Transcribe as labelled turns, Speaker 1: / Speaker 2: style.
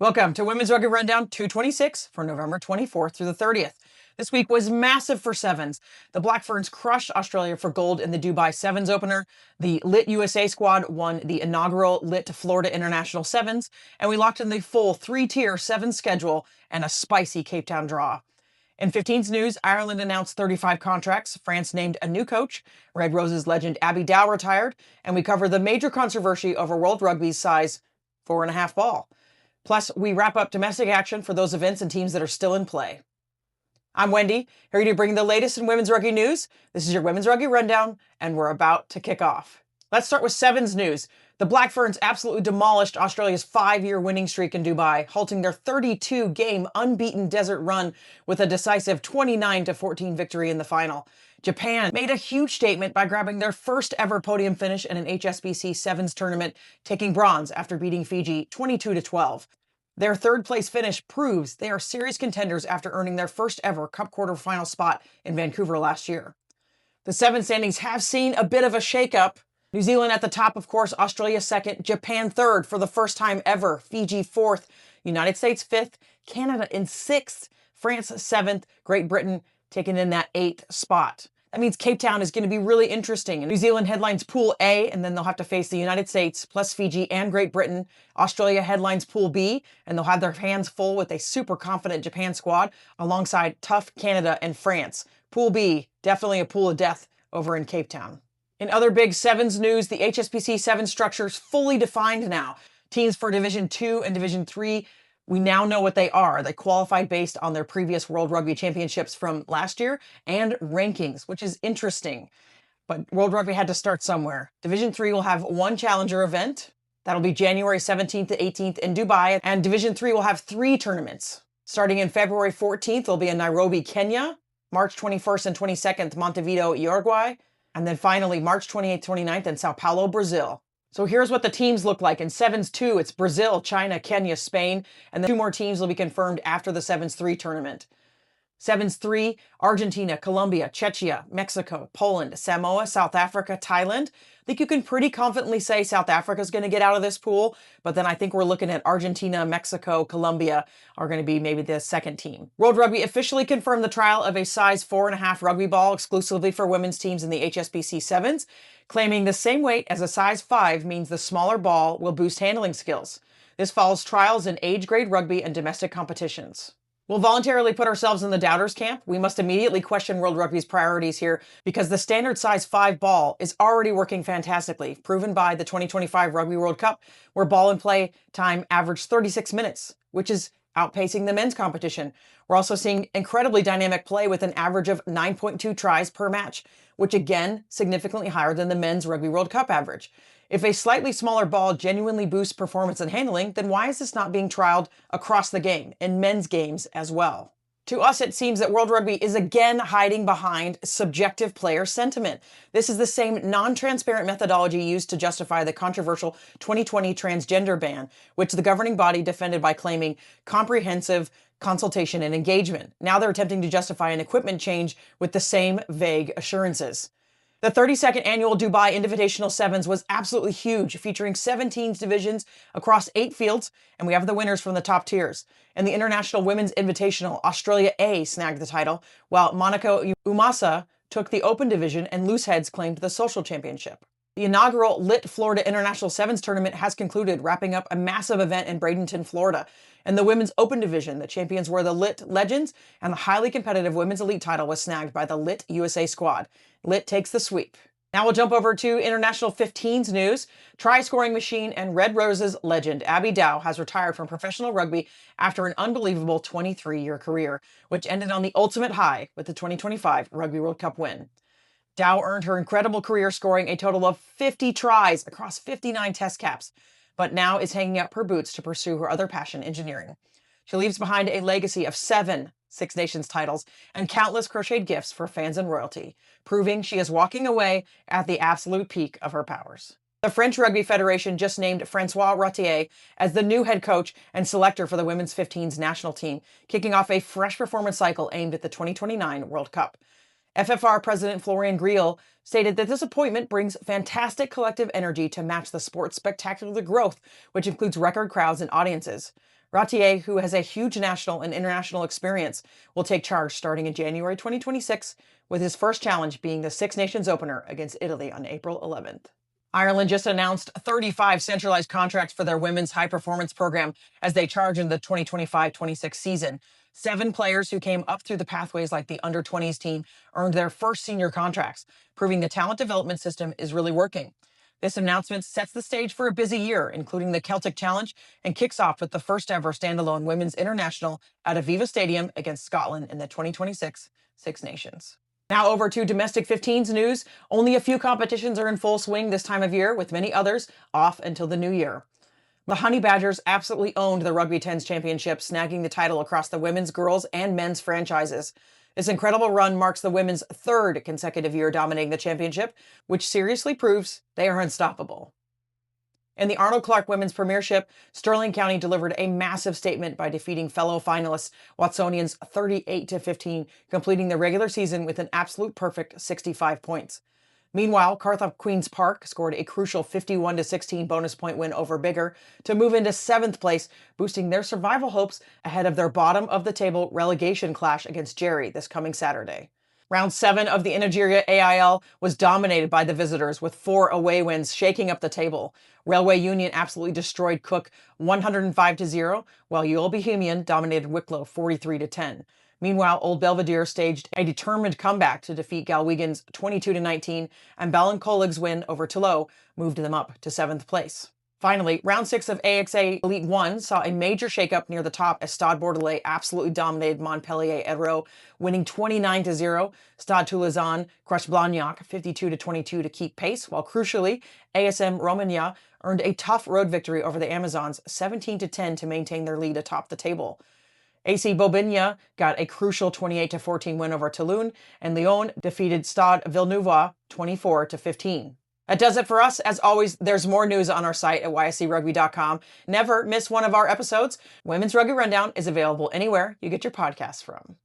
Speaker 1: Welcome to Women's Rugby Rundown 226 for November 24th through the 30th. This week was massive for sevens. The Black Ferns crushed Australia for gold in the Dubai Sevens opener. The Lit USA squad won the inaugural Lit Florida International Sevens, and we locked in the full three-tier sevens schedule and a spicy Cape Town draw. In 15's news, Ireland announced 35 contracts, France named a new coach, Red Roses legend Abby Dow retired, and we cover the major controversy over World Rugby's size 4.5 ball. Plus, we wrap up domestic action for those events and teams that are still in play. I'm Wendy, here to bring the latest in women's rugby news. This is your Women's Rugby Rundown, and we're about to kick off. Let's start with sevens news. The Black Ferns absolutely demolished Australia's 5-year winning streak in Dubai, halting their 32-game unbeaten desert run with a decisive 29-14 victory in the final. Japan made a huge statement by grabbing their first ever podium finish in an HSBC Sevens tournament, taking bronze after beating Fiji 22-12. Their third-place finish proves they are serious contenders after earning their first ever Cup quarterfinal spot in Vancouver last year. The seven standings have seen a bit of a shakeup. New Zealand at the top, of course, Australia second, Japan third for the first time ever, Fiji fourth, United States fifth, Canada in sixth, France seventh, Great Britain taking in that eighth spot. That means Cape Town is going to be really interesting. New Zealand headlines Pool A, and then they'll have to face the United States, plus Fiji and Great Britain. Australia headlines Pool B, and they'll have their hands full with a super confident Japan squad, alongside tough Canada and France. Pool B, definitely a pool of death over in Cape Town. In other big sevens news, the HSBC Sevens structure is fully defined now. Teams for Division 2 and Division 3, we now know what they are. They qualified based on their previous World Rugby Championships from last year and rankings, which is interesting. But World Rugby had to start somewhere. Division 3 will have one challenger event. That'll be January 17th to 18th in Dubai. And Division 3 will have 3 tournaments. Starting in February 14th, there'll be in Nairobi, Kenya. March 21st and 22nd, Montevideo, Uruguay. And then finally, March 28th, 29th in Sao Paulo, Brazil. So here's what the teams look like. In Sevens 2, it's Brazil, China, Kenya, Spain, and then 2 more teams will be confirmed after the Sevens 3 tournament. Sevens 3, Argentina, Colombia, Czechia, Mexico, Poland, Samoa, South Africa, Thailand. I think you can pretty confidently say South Africa is going to get out of this pool, but then I think we're looking at Argentina, Mexico, Colombia are going to be maybe the second team. World Rugby officially confirmed the trial of a size 4.5 rugby ball exclusively for women's teams in the HSBC Sevens, claiming the same weight as a size 5 means the smaller ball will boost handling skills. This follows trials in age grade rugby and domestic competitions. We'll voluntarily put ourselves in the doubters camp. We must immediately question World Rugby's priorities here because the standard size 5 ball is already working fantastically, proven by the 2025 Rugby World Cup, where ball and play time averaged 36 minutes, which is outpacing the men's competition. We're also seeing incredibly dynamic play with an average of 9.2 tries per match, which again, significantly higher than the men's Rugby World Cup average. If a slightly smaller ball genuinely boosts performance and handling, then why is this not being trialed across the game, in men's games as well? To us, it seems that World Rugby is again hiding behind subjective player sentiment. This is the same non-transparent methodology used to justify the controversial 2020 transgender ban, which the governing body defended by claiming comprehensive consultation and engagement. Now they're attempting to justify an equipment change with the same vague assurances. The 32nd annual Dubai Invitational Sevens was absolutely huge, featuring 17 divisions across 8 fields, and we have the winners from the top tiers. In the International Women's Invitational, Australia A snagged the title, while Monaco Umasa took the Open Division and Looseheads claimed the Social Championship. The inaugural Lit Florida International Sevens tournament has concluded, wrapping up a massive event in Bradenton, Florida. In the Women's Open Division, the champions were the Lit Legends, and the highly competitive Women's Elite title was snagged by the Lit USA squad. Lit takes the sweep. Now we'll jump over to International 15's news. Try-scoring machine and Red Roses legend Abby Dow has retired from professional rugby after an unbelievable 23-year career, which ended on the ultimate high with the 2025 Rugby World Cup win. Dow earned her incredible career scoring a total of 50 tries across 59 test caps, but now is hanging up her boots to pursue her other passion, engineering. She leaves behind a legacy of 7 Six Nations titles and countless crocheted gifts for fans and royalty, proving she is walking away at the absolute peak of her powers. The French Rugby Federation just named Francois Ratier as the new head coach and selector for the Women's 15's national team, kicking off a fresh performance cycle aimed at the 2029 World Cup. FFR President Florian Griel stated that this appointment brings fantastic collective energy to match the sport's spectacular growth, which includes record crowds and audiences. Ratier, who has a huge national and international experience, will take charge starting in January 2026, with his first challenge being the Six Nations opener against Italy on April 11th. Ireland just announced 35 centralized contracts for their women's high-performance program as they charge into the 2025-26 season. 7 players who came up through the pathways like the under-20s team earned their first senior contracts, proving the talent development system is really working. This announcement sets the stage for a busy year, including the Celtic Challenge, and kicks off with the first ever standalone women's international at Aviva Stadium against Scotland in the 2026 Six Nations. Now over to domestic 15s news. Only a few competitions are in full swing this time of year, with many others off until the new year. The Honey Badgers absolutely owned the Rugby 10s Championship, snagging the title across the women's, girls, and men's franchises. This incredible run marks the women's 3rd consecutive year dominating the championship, which seriously proves they are unstoppable. In the Arnold Clark Women's Premiership, Stirling County delivered a massive statement by defeating fellow finalists Watsonians 38-15, completing the regular season with an absolute perfect 65 points. Meanwhile, Cartha Queen's Park scored a crucial 51-16 bonus point win over Biggar to move into 7th place, boosting their survival hopes ahead of their bottom-of-the-table relegation clash against Jerry this coming Saturday. Round 7 of the Nigeria AIL was dominated by the visitors, with 4 away wins shaking up the table. Railway Union absolutely destroyed Cook 105-0, while Ewell Bohemian dominated Wicklow 43-10. Meanwhile, Old Belvedere staged a determined comeback to defeat Galwegians 22-19, and Ballincollig's win over Tullow moved them up to 7th place. Finally, round 6 of AXA Elite 1 saw a major shakeup near the top as Stade Bordelais absolutely dominated Montpellier Hérault, winning 29-0. Stade Toulousain crushed Blagnac 52-22 to keep pace, while crucially, ASM Romagna earned a tough road victory over the Amazons 17-10 to maintain their lead atop the table. AC Bobigny got a crucial 28-14 win over Toulon, and Lyon defeated Stade Villeneuve 24-15. That does it for us. As always, there's more news on our site at yscrugby.com. Never miss one of our episodes. Women's Rugby Rundown is available anywhere you get your podcasts from.